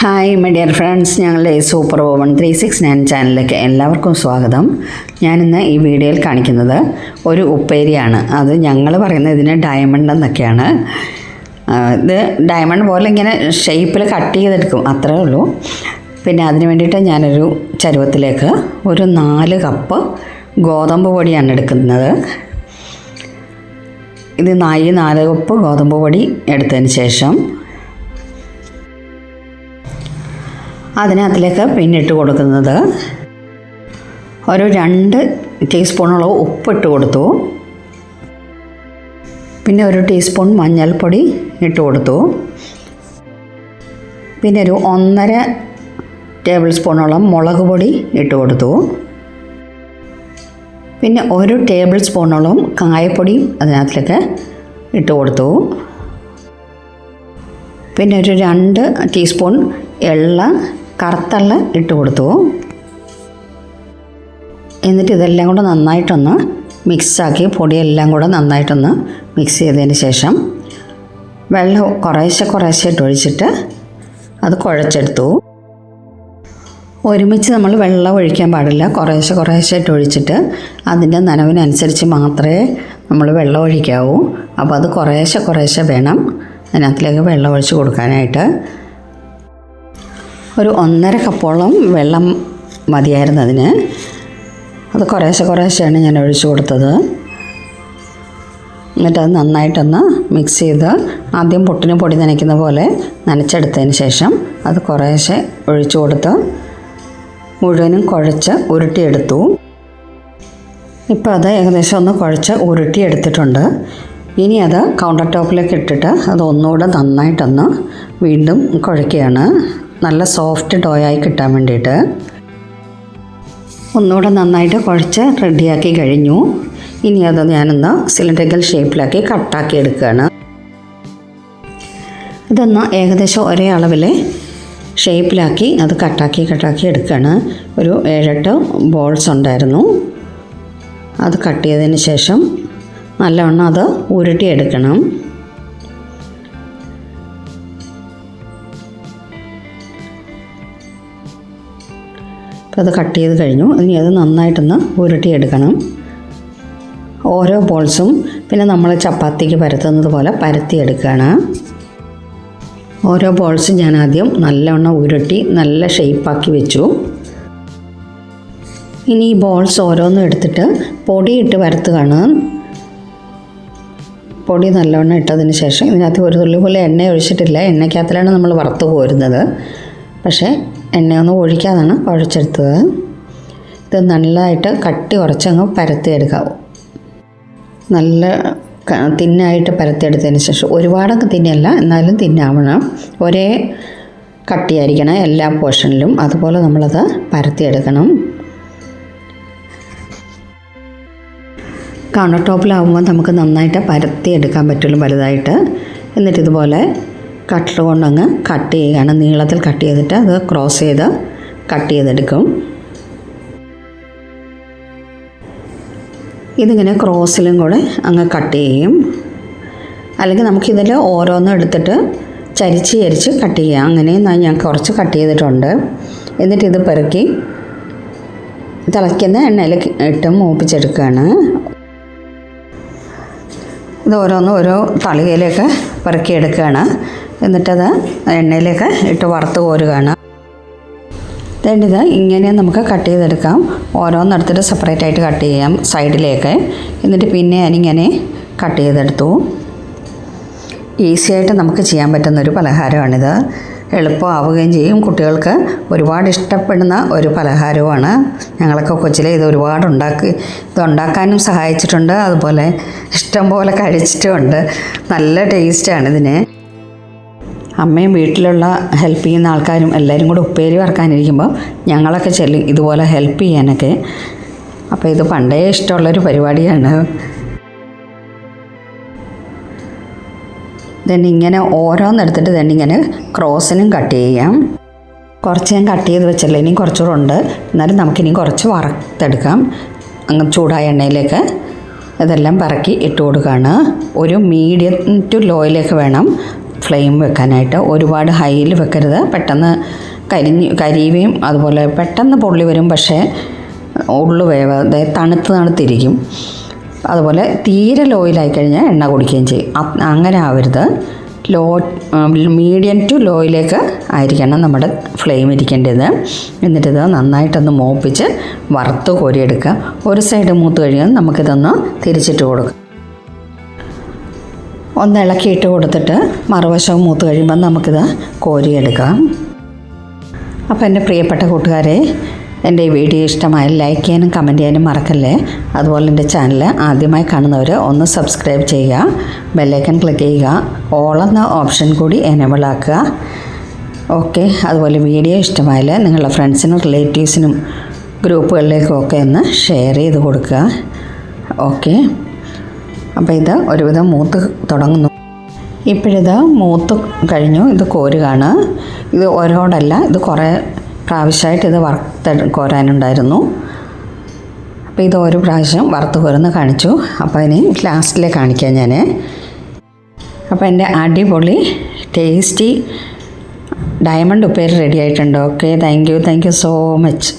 Hi my dear friends, ഞങ്ങളുടെ super woman 369 ചാനലിലേക്ക് എല്ലാവർക്കും സ്വാഗതം. ഞാനിന്ന് ഈ വീഡിയോയിൽ കാണിക്കുന്നത് ഒരു ഉപ്പേരിയാണ്. അത് ഞങ്ങൾ പറയുന്നത് ഇതിന് ഡയമണ്ട് എന്നൊക്കെയാണ്. ഇത് ഡയമണ്ട് പോലെ ഇങ്ങനെ ഷേപ്പിൽ കട്ട് ചെയ്തെടുക്കും, അത്രേ ഉള്ളൂ. പിന്നെ അതിന് വേണ്ടിയിട്ട് ഞാനൊരു ചരുവത്തിലേക്ക് ഒരു 4 കപ്പ് ഗോതമ്പ് പൊടിയാണ് എടുക്കുന്നത്. ഇത് 4 കപ്പ് ഗോതമ്പ് പൊടി എടുത്തതിന് ശേഷം അതിനകത്തിലേക്ക് പിന്നിട്ട് കൊടുക്കുന്നത് ഒരു 2 ടീസ്പൂണോളം ഉപ്പിട്ട് കൊടുത്തു. പിന്നെ ഒരു ടീസ്പൂൺ മഞ്ഞൾപ്പൊടി ഇട്ട് കൊടുത്തു. പിന്നെ ഒരു 1.5 ടേബിൾ സ്പൂണോളം മുളക് പൊടി ഇട്ട് കൊടുത്തു. പിന്നെ ഒരു ടേബിൾ സ്പൂണോളം കായപ്പൊടിയും അതിനകത്തിലേക്ക് ഇട്ട് കൊടുത്തു. പിന്നെ ഒരു 2 ടീസ്പൂൺ കറുത്തെള്ള ഇട്ട് കൊടുത്തു. എന്നിട്ട് ഇതെല്ലാം കൂടെ നന്നായിട്ടൊന്ന് മിക്സാക്കി, പൊടിയെല്ലാം കൂടെ നന്നായിട്ടൊന്ന് മിക്സ് ചെയ്തതിന് ശേഷം വെള്ളം കുറേശ്ശെ ഒഴിച്ചിട്ട് അത് കുഴച്ചെടുത്തു. ഒരുമിച്ച് നമ്മൾ വെള്ളം ഒഴിക്കാൻ പാടില്ല, കുറേശ്ശെ ഒഴിച്ചിട്ട് അതിൻ്റെ നനവിനനുസരിച്ച് മാത്രമേ നമ്മൾ വെള്ളം ഒഴിക്കാവൂ. അപ്പോൾ അത് കുറേശ്ശെ വേണം അതിനകത്തിലേക്ക് വെള്ളം ഒഴിച്ച് കൊടുക്കാനായിട്ട്. ഒരു 1.5 കപ്പോളം വെള്ളം മതിയായിരുന്നു അതിന്. അത് കുറേശ്ശെയാണ് ഞാൻ ഒഴിച്ചു കൊടുത്തത്. എന്നിട്ട് അത് നന്നായിട്ടൊന്ന് മിക്സ് ചെയ്ത് ആദ്യം പുട്ടിന് പൊടി നനയ്ക്കുന്ന പോലെ നനച്ചെടുത്തതിന് ശേഷം അത് കുറേശ്ശെ ഒഴിച്ചു കൊടുത്ത് മുഴുവനും കുഴച്ച് ഉരുട്ടിയെടുത്തു. ഇപ്പോൾ അത് ഏകദേശം ഒന്ന് കുഴച്ച് ഉരുട്ടിയെടുത്തിട്ടുണ്ട്. ഇനി അത് കൗണ്ടർ ടോപ്പിലേക്ക് ഇട്ടിട്ട് അത് ഒന്നുകൂടെ നന്നായിട്ടൊന്ന് വീണ്ടും കുഴയ്ക്കുകയാണ്, നല്ല സോഫ്റ്റ് ഡോയായി കിട്ടാൻ വേണ്ടിയിട്ട്. ഒന്നുകൂടെ നന്നായിട്ട് കുഴച്ച് റെഡിയാക്കി കഴിഞ്ഞു. ഇനി അത് ഞാനൊന്ന് സിലിണ്ടറിക്കൽ ഷേപ്പിലാക്കി കട്ടാക്കി എടുക്കുകയാണ്. ഇതൊന്ന് ഏകദേശം ഒരേ അളവിൽ ഷേപ്പിലാക്കി അത് കട്ടാക്കി എടുക്കുകയാണ്. ഒരു 7-8 ബോൾസ് ഉണ്ടായിരുന്നു. അത് കട്ട് ചെയ്തതിന് ശേഷം നല്ലവണ്ണം അത് ഉരുട്ടിയെടുക്കണം. അത് കട്ട് ചെയ്ത് കഴിഞ്ഞു. ഇനി അത് നന്നായിട്ടൊന്ന് ഉരുട്ടിയെടുക്കണം. ഓരോ ബോൾസും പിന്നെ നമ്മൾ ചപ്പാത്തിക്ക് പരത്തുന്നത് പോലെ പരത്തിയെടുക്കുകയാണ്. ഓരോ ബോൾസും ഞാൻ ആദ്യം നല്ലവണ്ണം ഉരുട്ടി നല്ല ഷേപ്പാക്കി വെച്ചു. ഇനി ഈ ബോൾസ് ഓരോന്നും എടുത്തിട്ട് പൊടിയിട്ട് പരത്തുകയാണ്. പൊടി നല്ലവണ്ണം ഇട്ടതിന് ശേഷം ഇതിനകത്ത് ഒരു തുള്ളി പോലെ എണ്ണ ഒഴിച്ചിട്ടില്ല, എണ്ണയ്ക്കകത്തിലാണ് നമ്മൾ വറുത്ത് കോരുന്നത്. പക്ഷേ എണ്ണയൊന്നും ഒഴിക്കാതാണ് കുഴച്ചെടുത്തത്. ഇത് നല്ലതായിട്ട് കട്ടി കുറച്ചങ്ങ് പരത്തിയെടുക്കാവും. നല്ല തിന്നായിട്ട് പരത്തിയെടുത്തതിന് ശേഷം ഒരുപാടൊക്കെ തിന്നല്ല, എന്നാലും തിന്നാവണം. ഒരേ കട്ടിയായിരിക്കണം എല്ലാ പോർഷനിലും. അതുപോലെ നമ്മളത് പരത്തിയെടുക്കണം. കൗണ്ടർ ടോപ്പിലാവുമ്പോൾ നമുക്ക് നന്നായിട്ട് പരത്തിയെടുക്കാൻ പറ്റുള്ളൂ വലുതായിട്ട്. എന്നിട്ട് ഇതുപോലെ കട്ടർ കൊണ്ടങ്ങ് കട്ട് ചെയ്യുകയാണ്. നീളത്തിൽ കട്ട് ചെയ്തിട്ട് അത് ക്രോസ് ചെയ്ത് കട്ട് ചെയ്തെടുക്കും. ഇതിങ്ങനെ ക്രോസിലും കൂടെ അങ്ങ് കട്ട് ചെയ്യും. അല്ലെങ്കിൽ നമുക്കിതിൽ ഓരോന്നും എടുത്തിട്ട് ചരിച്ച് കട്ട് ചെയ്യാം. അങ്ങനെ ഞാൻ കുറച്ച് കട്ട് ചെയ്തിട്ടുണ്ട്. എന്നിട്ട് ഇത് പെറുക്കി തിളയ്ക്കുന്ന എണ്ണയിൽ ഇട്ട് മൂപ്പിച്ചെടുക്കുകയാണ്. ഇത് ഓരോന്നും ഓരോ തളികയിലേക്ക് പെറുക്കിയെടുക്കുകയാണ്. എന്നിട്ടത് എണ്ണയിലേക്ക് ഇട്ട് വറുത്ത് കോരുകയാണ്. ഇത് ഇങ്ങനെ നമുക്ക് കട്ട് ചെയ്തെടുക്കാം. ഓരോന്നെടുത്തിട്ട് സെപ്പറേറ്റ് ആയിട്ട് കട്ട് ചെയ്യാം സൈഡിലേക്ക്. എന്നിട്ട് പിന്നെ ഞാനിങ്ങനെ കട്ട് ചെയ്തെടുത്തു. ഈസിയായിട്ട് നമുക്ക് ചെയ്യാൻ പറ്റുന്നൊരു പലഹാരമാണിത്. എളുപ്പമാവുകയും ചെയ്യും. കുട്ടികൾക്ക് ഒരുപാട് ഇഷ്ടപ്പെടുന്ന ഒരു പലഹാരവുമാണ്. ഞങ്ങളൊക്കെ കൊച്ചിലെ ഇത് ഒരുപാട് ഉണ്ടാക്കാനും സഹായിച്ചിട്ടുണ്ട്. അതുപോലെ ഇഷ്ടംപോലെ കഴിച്ചിട്ടുമുണ്ട്. നല്ല ടേസ്റ്റാണ് ഇതിന്. അമ്മയും വീട്ടിലുള്ള ഹെൽപ്പ് ചെയ്യുന്ന ആൾക്കാരും എല്ലാവരും കൂടെ ഉപ്പേരി വറക്കാനിരിക്കുമ്പോൾ ഞങ്ങളൊക്കെ ചെല്ലും ഇതുപോലെ ഹെൽപ്പ് ചെയ്യാനൊക്കെ. അപ്പോൾ ഇത് പണ്ടേ ഇഷ്ടമുള്ളൊരു പരിപാടിയാണ്. ഇങ്ങനെ ഓരോന്നെടുത്തിട്ട് ഇങ്ങനെ ക്രോസിനും കട്ട് ചെയ്യാം. കുറച്ച് ഞാൻ കട്ട് ചെയ്ത് വെച്ചല്ലോ, ഇനി കുറച്ചുകൂടെ ഉണ്ട്. എന്നാലും നമുക്കിനി കുറച്ച് വറുത്തെടുക്കാം. അങ്ങ് ചൂടായ എണ്ണയിലേക്ക് ഇതെല്ലാം പറക്കി ഇട്ട് കൊടുക്കുകയാണ്. ഒരു മീഡിയം ടു ലോയിലേക്ക് വേണം ഫ്ലെയിം വെക്കാനായിട്ട്. ഒരുപാട് ഹൈയിൽ വെക്കരുത്, പെട്ടെന്ന് കരിയുകയും അതുപോലെ പെട്ടെന്ന് പൊള്ളി വരും, പക്ഷേ ഉള്ളു വേവാതെ തണുത്തിരിക്കും. അതുപോലെ തീരെ ലോയിലായി കഴിഞ്ഞാൽ എണ്ണ കുടിക്കുകയും ചെയ്യും. അങ്ങനെ ആവരുത്. മീഡിയം ടു ലോയിലേക്ക് ആയിരിക്കണം നമ്മുടെ ഫ്ലെയിം ഇരിക്കേണ്ടത്. എന്നിട്ടിത് നന്നായിട്ടൊന്ന് മൂപ്പിച്ച് വറുത്ത് കോരിയെടുക്കുക. ഒരു സൈഡ് മൂത്ത് കഴിയുമ്പോൾ നമുക്കിതൊന്ന് തിരിച്ചിട്ട് കൊടുക്കുക. ഒന്ന് ഇളക്കിയിട്ട് കൊടുത്തിട്ട് മറുവശവും മൂത്ത് കഴിയുമ്പോൾ നമുക്കിത് കോരിയെടുക്കാം. അപ്പോൾ എൻ്റെ പ്രിയപ്പെട്ട കൂട്ടുകാരെ, എൻ്റെ ഈ വീഡിയോ ഇഷ്ടമായാൽ ലൈക്ക് ചെയ്യാനും കമൻറ്റ് ചെയ്യാനും മറക്കല്ലേ. അതുപോലെ എൻ്റെ ചാനൽ ആദ്യമായി കാണുന്നവർ ഒന്ന് സബ്സ്ക്രൈബ് ചെയ്യുക, ബെല്ലൈക്കൺ ക്ലിക്ക് ചെയ്യുക, ഓൾ എന്ന ഓപ്ഷൻ കൂടി എനേബിൾ ആക്കുക. ഓക്കെ. അതുപോലെ വീഡിയോ ഇഷ്ടമായാൽ നിങ്ങളുടെ ഫ്രണ്ട്സിനും റിലേറ്റീവ്സിനും ഗ്രൂപ്പുകളിലേക്കും ഒക്കെ ഒന്ന് ഷെയർ ചെയ്ത് കൊടുക്കുക. ഓക്കെ. അപ്പോൾ ഇത് ഒരുവിധം മൂത്ത് തുടങ്ങുന്നു. ഇപ്പോഴിത് മൂത്ത് കഴിഞ്ഞു. ഇത് കോരുകയാണ്. ഇത് ഒരോടല്ല, ഇത് കുറേ പ്രാവശ്യമായിട്ട് ഇത് കോരാനുണ്ടായിരുന്നു. അപ്പോൾ ഇത് ഒരു പ്രാവശ്യം വറുത്ത് കോരുന്ന് കാണിച്ചു. അപ്പോൾ ഇനി ലാസ്റ്റിൽ കാണിക്കാം ഞാൻ. അപ്പോൾ എൻ്റെ അടിപൊളി ടേസ്റ്റി ഡയമണ്ട് ഉപ്പേരി റെഡി ആയിട്ടുണ്ട്. Okay, thank you so much.